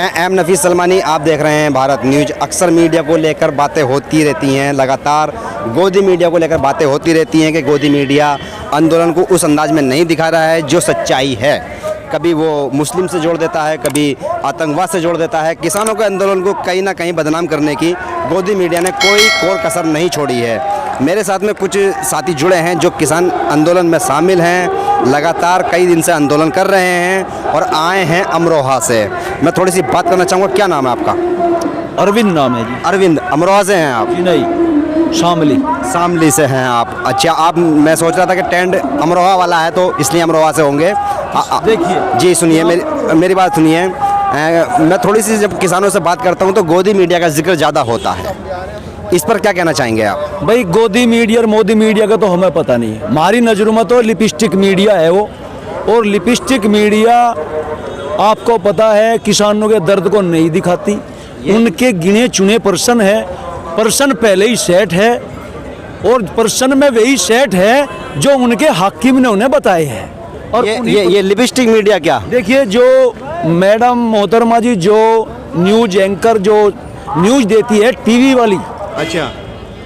मैं एम नफीस सलमानी, आप देख रहे हैं भारत न्यूज। अक्सर मीडिया को लेकर बातें होती रहती हैं, लगातार गोदी मीडिया को लेकर बातें होती रहती हैं कि गोदी मीडिया आंदोलन को उस अंदाज में नहीं दिखा रहा है जो सच्चाई है। कभी वो मुस्लिम से जोड़ देता है, कभी आतंकवाद से जोड़ देता है। किसानों के आंदोलन को कहीं ना कहीं बदनाम करने की गोदी मीडिया ने कोई कोर कसर नहीं छोड़ी है। मेरे साथ में कुछ साथी जुड़े हैं जो किसान आंदोलन में शामिल हैं, लगातार कई दिन से आंदोलन कर रहे हैं और आए हैं अमरोहा से। मैं थोड़ी सी बात करना चाहूँगा। क्या नाम है आपका? अरविंद नाम है जी। अरविंद, अमरोहा से हैं आप? जी नहीं, शामली। शामली से हैं आप? अच्छा, आप, मैं सोच रहा था कि टेंट अमरोहा वाला है तो इसलिए अमरोहा से होंगे। देखिए जी सुनिए, मेरी बात सुनिए। मैं थोड़ी सी जब किसानों से बात करता हूँ तो गोदी मीडिया का जिक्र ज़्यादा होता है, इस पर क्या कहना चाहेंगे आप? भाई, गोदी मीडिया और मोदी मीडिया का तो हमें पता नहीं है। हमारी नज़रों में तो लिपस्टिक मीडिया है वो, और लिपस्टिक मीडिया आपको पता है किसानों के दर्द को नहीं दिखाती। उनके गिने चुने पर्सन है, पर्सन पहले ही सेट है और पर्सन में वही सेट है जो उनके हाकिम ने उन्हें बताए हैं। और ये लिपस्टिक मीडिया क्या? देखिए, जो मैडम मोहतरमा जी जो न्यूज एंकर जो न्यूज देती है टीवी वाली, अच्छा,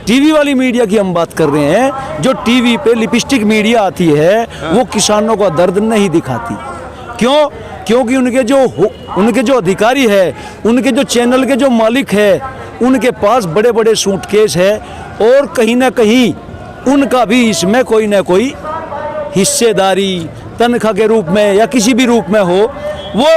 टीवी वाली मीडिया की हम बात कर रहे हैं। जो टीवी पे लिपस्टिक मीडिया आती है वो किसानों का दर्द नहीं दिखाती। क्यों? क्योंकि उनके जो अधिकारी है, उनके जो चैनल के जो मालिक है, उनके पास बड़े बड़े सूटकेस है और कहीं ना कहीं उनका भी इसमें कोई ना कोई हिस्सेदारी तनख्वाह के रूप में या किसी भी रूप में हो। वो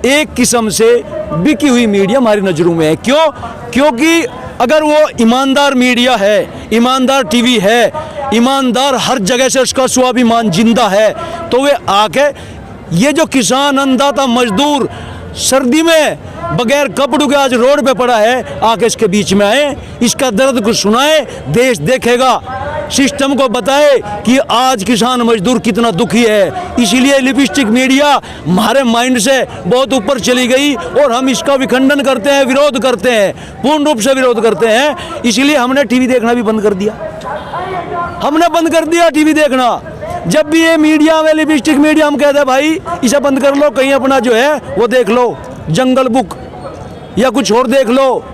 एक किस्म से बिकी हुई मीडिया हमारी नज़रों में है। क्यों? क्योंकि अगर वो ईमानदार मीडिया है, ईमानदार टीवी है, ईमानदार हर जगह से उसका स्वाभिमान जिंदा है, तो वे आके ये जो किसान अन्नदाता मजदूर सर्दी में बगैर कपड़ों के आज रोड पे पड़ा है, आके इसके बीच में आए, इसका दर्द को सुनाए, देश देखेगा, सिस्टम को बताए कि आज किसान मजदूर कितना दुखी है। इसीलिए लिपस्टिक मीडिया हमारे माइंड से बहुत ऊपर चली गई और हम इसका विखंडन करते हैं, विरोध करते हैं, पूर्ण रूप से विरोध करते हैं। इसीलिए हमने टीवी देखना भी बंद कर दिया। हमने बंद कर दिया टीवी देखना। जब भी ये मीडिया में लिपस्टिक मीडिया हम कहते हैं भाई इसे बंद कर लो, कहीं अपना जो है वो देख लो, जंगल बुक या कुछ और देख लो,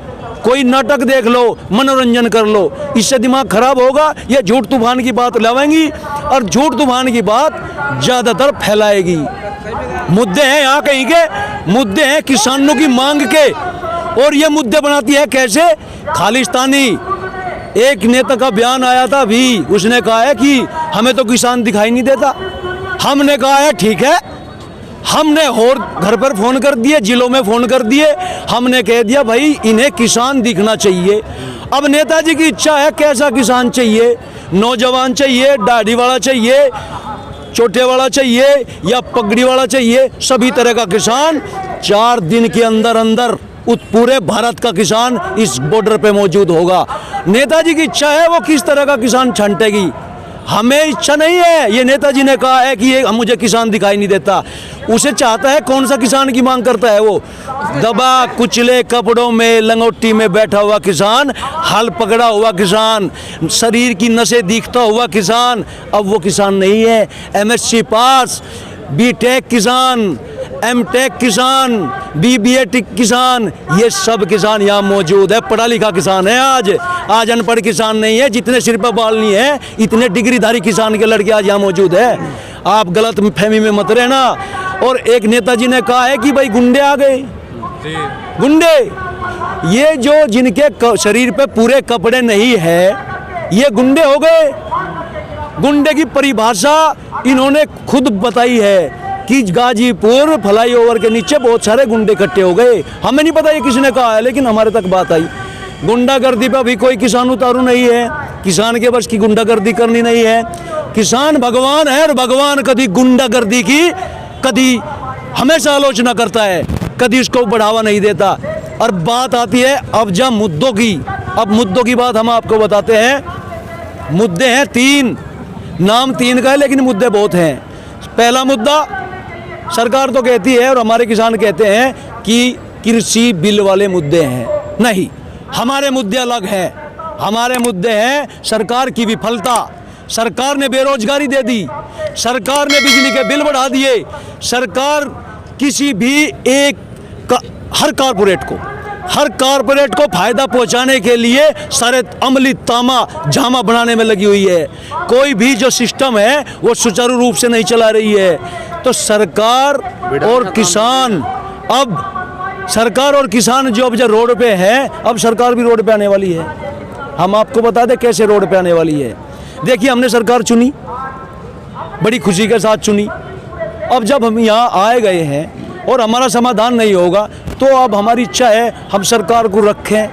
कोई नाटक देख लो, मनोरंजन कर लो, इससे दिमाग खराब होगा। ये झूठ तूफान की बात लावेंगी और झूठ तूफान की बात ज़्यादातर फैलाएगी। मुद्दे हैं यहाँ कहीं के, मुद्दे हैं किसानों की मांग के, और ये मुद्दे बनाती है कैसे? खालिस्तानी। एक नेता का बयान आया था अभी, उसने कहा है कि हमें तो किसान दिखाई नहीं देता। हमने कहा है ठीक है, हमने और घर पर फ़ोन कर दिए, जिलों में फ़ोन कर दिए, हमने कह दिया भाई इन्हें किसान दिखना चाहिए। अब नेताजी की इच्छा है, कैसा किसान चाहिए? नौजवान चाहिए, दाढ़ी वाला चाहिए, छोटे वाला चाहिए या पगड़ी वाला चाहिए? सभी तरह का किसान 4 दिन के अंदर अंदर पूरे भारत का किसान इस बॉर्डर पे मौजूद होगा। नेताजी की इच्छा है, वो किस तरह का किसान छांटेगी। हमें इच्छा नहीं है। ये नेताजी ने कहा है कि ये मुझे किसान दिखाई नहीं देता। उसे चाहता है, कौन सा किसान की मांग करता है वो? दबा कुचले कपड़ों में लंगोटी में बैठा हुआ किसान, हल पकड़ा हुआ किसान, शरीर की नसें दिखता हुआ किसान। अब वो किसान नहीं है। MSc पास, B.Tech किसान, M.Tech किसान, BBA किसान, ये सब किसान यहाँ मौजूद है। पढ़ा लिखा किसान है आज अनपढ़ किसान नहीं है। जितने सिर पर बाल नहीं है, इतने डिग्रीधारी किसान के लड़के आज यहाँ मौजूद है। आप गलत फहमी में मत रहना। और एक नेताजी ने कहा है कि भाई गुंडे आ गए। गुंडे, ये जो जिनके शरीर पे पूरे कपड़े नहीं है, ये गुंडे हो गए। गुंडे की परिभाषा इन्होंने खुद बताई है कि गाजीपुर फ्लाईओवर के नीचे बहुत सारे गुंडे इकट्ठे हो गए। हमें नहीं पता ये किसने कहा है, लेकिन हमारे तक बात आई। गुंडागर्दी पे अभी कोई किसान उतारू नहीं है। किसान के बस की गुंडागर्दी करनी नहीं है। किसान भगवान है और भगवान कभी गुंडागर्दी की कभी हमेशा आलोचना करता है, कभी उसको बढ़ावा नहीं देता। और बात आती है अब जब मुद्दों की, अब मुद्दों की बात हम आपको बताते हैं। मुद्दे हैं 3, नाम 3 का है लेकिन मुद्दे बहुत हैं। पहला मुद्दा, सरकार तो कहती है और हमारे किसान कहते हैं कि कृषि बिल वाले मुद्दे हैं। नहीं, हमारे मुद्दे अलग हैं। हमारे मुद्दे हैं सरकार की विफलता। सरकार ने बेरोजगारी दे दी, सरकार ने बिजली के बिल बढ़ा दिए, सरकार किसी भी एक हर कारपोरेट को फायदा पहुंचाने के लिए सारे अमली तामा झामा बनाने में लगी हुई है। कोई भी जो सिस्टम है वो सुचारू रूप से नहीं चला रही है। तो सरकार और किसान जो अब जो रोड पे है, अब सरकार भी रोड पे आने वाली है। हम आपको बता दें कैसे रोड पे आने वाली है। देखिए, हमने सरकार चुनी, बड़ी खुशी के साथ चुनी। अब जब हम यहाँ आए गए हैं और हमारा समाधान नहीं होगा, तो अब हमारी इच्छा है हम सरकार को रखें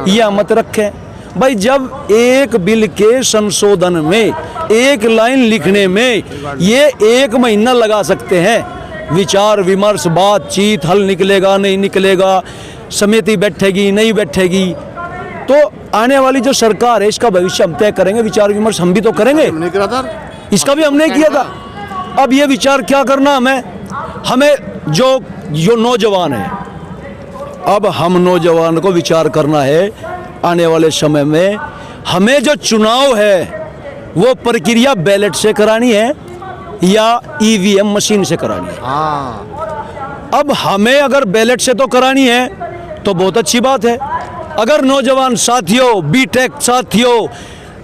या मत रखें। भाई, जब एक बिल के संशोधन में, एक लाइन लिखने में ये 1 महीना लगा सकते हैं, विचार विमर्श, बातचीत, हल निकलेगा नहीं निकलेगा, समिति बैठेगी नहीं बैठेगी, तो आने वाली जो सरकार है इसका भविष्य हम तय करेंगे। विचार विमर्श हम भी तो करेंगे, इसका भी हमने किया था। अब ये विचार क्या करना, हमें जो नौजवान है, अब हम नौजवान को विचार करना है आने वाले समय में हमें जो चुनाव है वो प्रक्रिया बैलेट से करानी है या ईवीएम मशीन से करानी है। अब हमें अगर बैलेट से तो करानी है तो बहुत अच्छी बात है। अगर नौजवान साथियों, बीटेक साथियों,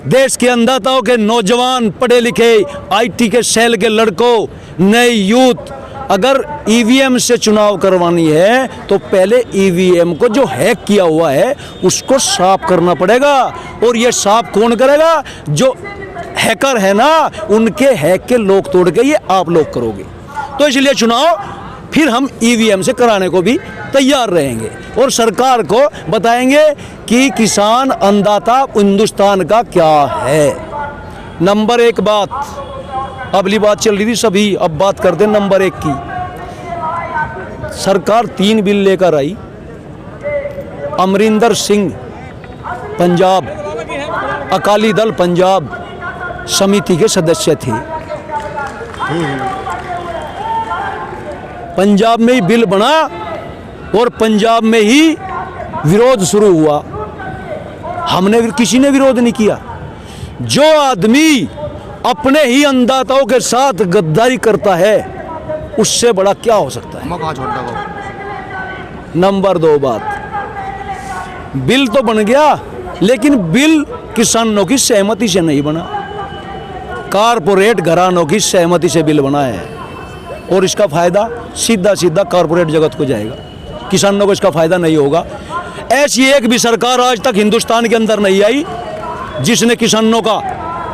देश के अन्नदाताओं के नौजवान, पढ़े लिखे, आईटी के सेल के लड़कों, नए यूथ, अगर ईवीएम से चुनाव करवानी है तो पहले ईवीएम को जो हैक किया हुआ है उसको साफ करना पड़ेगा। और ये साफ कौन करेगा? जो हैकर है ना, उनके हैक के लोग तोड़ के ये आप लोग करोगे। तो इसलिए चुनाव फिर हम ईवीएम से कराने को भी तैयार रहेंगे और सरकार को बताएंगे कि किसान अन्नदाता हिंदुस्तान का क्या है। नंबर 1 बात, अगली बात चल रही थी सभी, अब बात करते हैं नंबर 1 की। सरकार 3 बिल लेकर आई। अमरिंदर सिंह पंजाब, अकाली दल पंजाब समिति के सदस्य थे। पंजाब में ही बिल बना और पंजाब में ही विरोध शुरू हुआ। किसी ने विरोध नहीं किया। जो आदमी अपने ही अन्नदाताओं के साथ गद्दारी करता है उससे बड़ा क्या हो सकता है। नंबर 2 बात, बिल तो बन गया लेकिन बिल किसानों की सहमति से नहीं बना, कारपोरेट घरानों की सहमति से बिल बना है और इसका फायदा सीधा सीधा कारपोरेट जगत को जाएगा, किसानों को इसका फायदा नहीं होगा। ऐसी एक भी सरकार आज तक हिंदुस्तान के अंदर नहीं आई जिसने किसानों का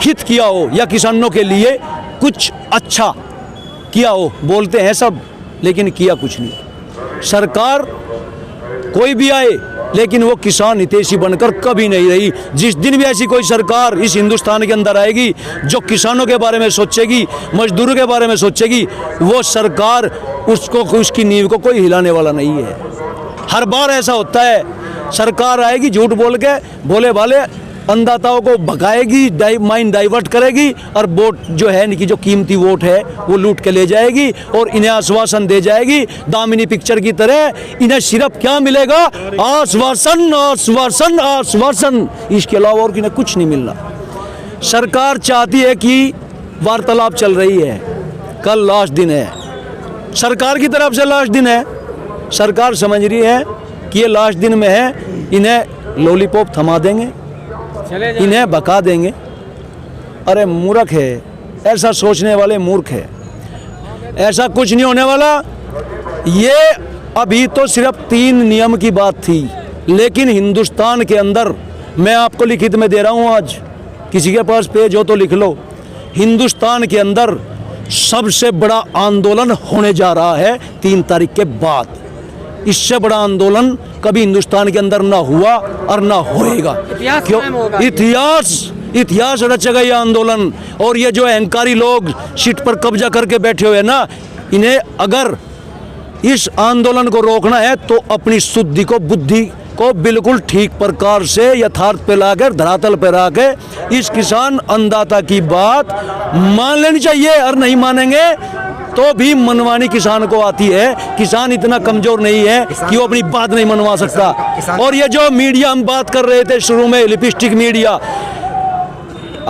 हित किया हो या किसानों के लिए कुछ अच्छा किया हो। बोलते हैं सब लेकिन किया कुछ नहीं। सरकार कोई भी आए लेकिन वो किसान हितैषी बनकर कभी नहीं रही। जिस दिन भी ऐसी कोई सरकार इस हिंदुस्तान के अंदर आएगी जो किसानों के बारे में सोचेगी, मजदूरों के बारे में सोचेगी, वो सरकार उसकी नींव को कोई हिलाने वाला नहीं है। हर बार ऐसा होता है, सरकार आएगी झूठ बोल के भोले भाले अन्नदाताओं को भगाएगी, माइंड डाइवर्ट करेगी और वोट जो है इनकी जो कीमती वोट है वो लूट के ले जाएगी और इन्हें आश्वासन दे जाएगी। दामिनी पिक्चर की तरह इन्हें सिर्फ क्या मिलेगा? आश्वासन, आश्वासन, आश्वासन, इसके अलावा और इन्हें कुछ नहीं मिलना। सरकार चाहती है कि वार्तालाप चल रही है, कल लास्ट दिन है, सरकार की तरफ से लास्ट दिन है। सरकार समझ रही है कि ये लास्ट दिन में है, इन्हें लॉलीपॉप थमा देंगे, इन्हें भगा देंगे। अरे मूर्ख है, ऐसा सोचने वाले मूर्ख है, ऐसा कुछ नहीं होने वाला। ये अभी तो सिर्फ 3 नियम की बात थी, लेकिन हिंदुस्तान के अंदर मैं आपको लिखित में दे रहा हूँ, आज किसी के पास पेज हो तो लिख लो। हिंदुस्तान के अंदर सबसे बड़ा आंदोलन होने जा रहा है 3 तारीख के बाद। इससे बड़ा आंदोलन कभी हिंदुस्तान के अंदर ना हुआ और ना होएगा। क्यों? इतिहास रचेगा ये आंदोलन। और ये जो अहंकारी लोग सीट पर कब्जा करके बैठे हुए ना, इन्हें अगर इस आंदोलन को रोकना है तो अपनी शुद्धि को, बुद्धि को बिल्कुल ठीक प्रकार से यथार्थ पे लाकर, धरातल पे लाके इस किसान अन्नदाता की बात मान लेनी चाहिए। और नहीं मानेंगे तो भी मनवानी किसान को आती है। किसान इतना कमजोर नहीं है कि वो अपनी बात नहीं मनवा सकता। और ये जो मीडिया हम बात कर रहे थे शुरू में, लिपस्टिक मीडिया,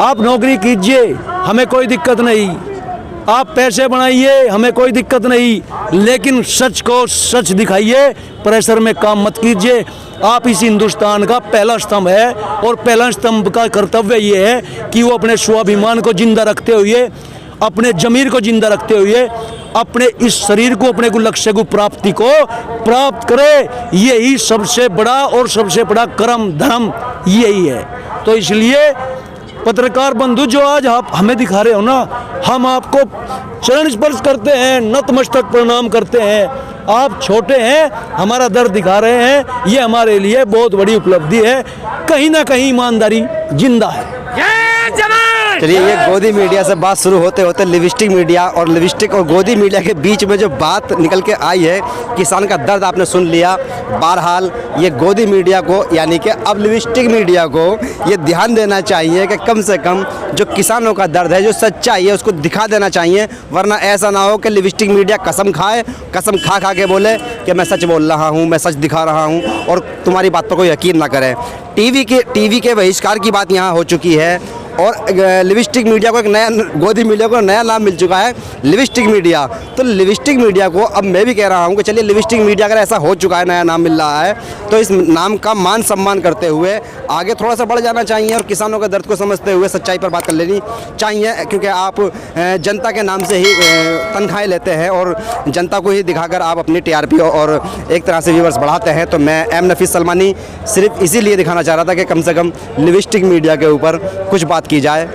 आप नौकरी कीजिए, हमें कोई दिक्कत नहीं, आप पैसे बनाइए, हमें कोई दिक्कत नहीं, लेकिन सच को सच दिखाइए, प्रेशर में काम मत कीजिए। आप इस हिंदुस्तान का पहला स्तंभ है और पहला स्तंभ का कर्तव्य ये है कि वो अपने स्वाभिमान को जिंदा रखते हुए, अपने जमीर को जिंदा रखते हुए, अपने इस शरीर को, अपने को लक्ष्य को प्राप्ति को प्राप्त करे। यही सबसे बड़ा और सबसे बड़ा कर्म धर्म यही है। तो इसलिए पत्रकार बंधु जो आज आप हमें दिखा रहे हो ना, हम आपको चरण स्पर्श करते हैं, नतमस्तक प्रणाम करते हैं। आप छोटे हैं, हमारा दर्द दिखा रहे हैं, ये हमारे लिए बहुत बड़ी उपलब्धि है। कहीं ना कहीं ईमानदारी जिंदा है। चलिए, ये गोदी मीडिया से बात शुरू होते होते लिविस्टिक मीडिया और लिविस्टिक और गोदी मीडिया के बीच में जो बात निकल के आई है, किसान का दर्द आपने सुन लिया। बहरहाल ये गोदी मीडिया को, यानी कि अब लिविस्टिक मीडिया को ये ध्यान देना चाहिए कि कम से कम जो किसानों का दर्द है, जो सच्चाई है, उसको दिखा देना चाहिए। वरना ऐसा ना हो कि लिविस्टिक मीडिया कसम खाए, कसम खा खा के बोले कि मैं सच बोल रहा हूँ, मैं सच दिखा रहा हूँ, और तुम्हारी बात पर कोई यकीन ना करे। टीवी के बहिष्कार की बात यहाँ हो चुकी है और लिविस्टिक मीडिया को एक नया, गोदी मीडिया को नया नाम मिल चुका है, लिविस्टिक मीडिया। तो लिविस्टिक मीडिया को अब मैं भी कह रहा हूँ कि चलिए, लिविस्टिक मीडिया अगर ऐसा हो चुका है, नया नाम मिल रहा है, तो इस नाम का मान सम्मान करते हुए आगे थोड़ा सा बढ़ जाना चाहिए और किसानों के दर्द को समझते हुए सच्चाई पर बात कर लेनी चाहिए। क्योंकि आप जनता के नाम से ही तनख्वाहें लेते हैं और जनता को ही दिखाकर आप अपनी TRP और एक तरह से व्यूअर्स बढ़ाते हैं। तो मैं एम नफीस सलमानी सिर्फ इसीलिए दिखाना चाह रहा था कि कम से कम लिविस्टिक मीडिया के ऊपर कुछ बात की जाए।